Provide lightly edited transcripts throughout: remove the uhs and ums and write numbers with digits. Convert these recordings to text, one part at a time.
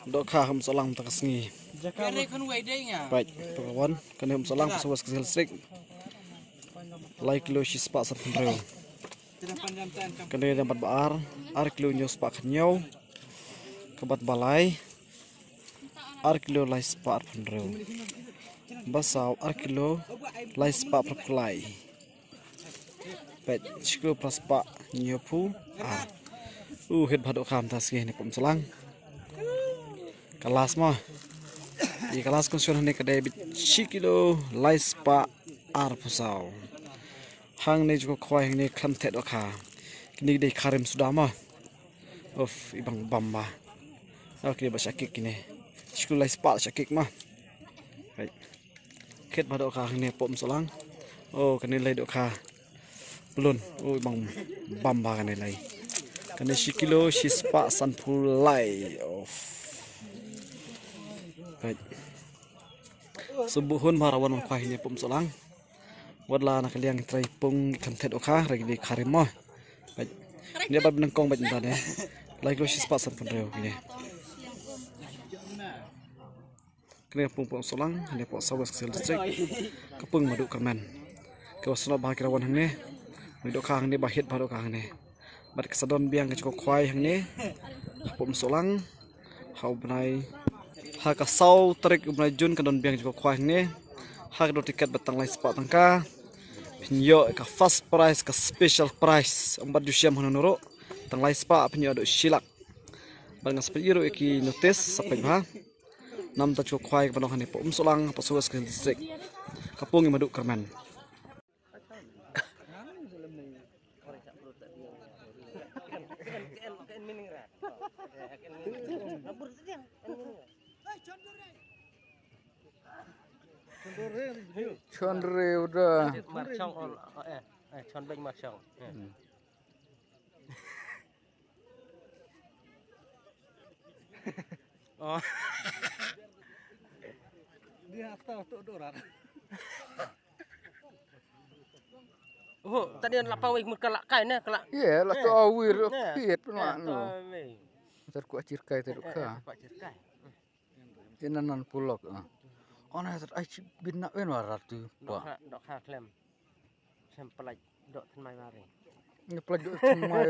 Dokha hum solang takasngi. Baik, kawan, kan hum solang pesuas ke listrik. Like kilo si spak sarpun reu. Kan dia dapat baar, kilo nyo spak nyau. Kebat balai, kilo lai spak pun reu. Basau kilo lai spak perkulai. Baik, cikgu praspak nyopu hit badok kam tasgi ni pum solang. Kelas mah di kelas konsul ni kedai kilo lai spa pusau hang ni juga kuai ni klam tet doka kini dei karim sudah mah ibang bamba oke baca kik ini cikgu lai spa cakik mah baik ket badok ka ni pum solang kini lai doka belum ibang bamba kan lai kini kilo si spa sanpulai baik subuhun marawan kuah ini pum solang wadla nak liang trai pung kantet oka ragi di karimah baik dia bab nengkong baik entah like lo sispa san pun reu ini kena pung solang ini pok sawas kesel distrik kepung madu kerman kewasana bahak rawan hang ni madu kang ni bahit baru kang ni bad kesadon biang kecok kuai hang ni pum solang hau benai hak asau terik umai jun kadon biang juga kuah ni hak do tiket batang lai spot tangka pinyo ka fast price ka special price umbat jusiam honoro tang lai spot pinyo do silak bang sepiro iki notice sampai ha nam ta juga kuah kadon hani pom solang pasuas ke distrik kapung maduk kerman Chondre udah. Marchong chon beng marchong. Oh. Dia atau tu dorar. Oh, tadi an lapau ik kelak kai na kelak. Iya, lah tu awir piet pun nu. Ntar ku acir kai tu ka. Inanan pulok. Ona tat ai bin nak wen warat tu. Dok ha klem. Sem pelaj dok tan mai mari. Ni pelaj dok tan mai.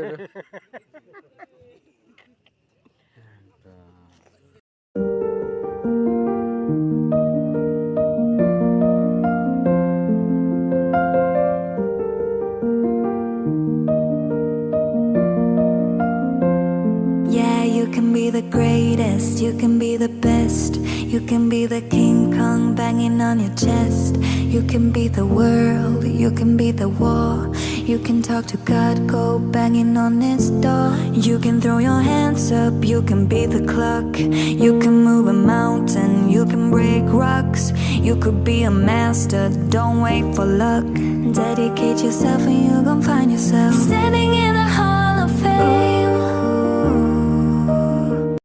Yeah, you can be the greatest, you can be the best. You can be the King Kong banging on your chest. You can be the world, you can be the war. You can talk to God, go banging on his door. You can throw your hands up, you can be the clock. You can move a mountain, you can break rocks. You could be a master, don't wait for luck. Dedicate yourself and you're gonna find yourself standing in the Hall of Fame.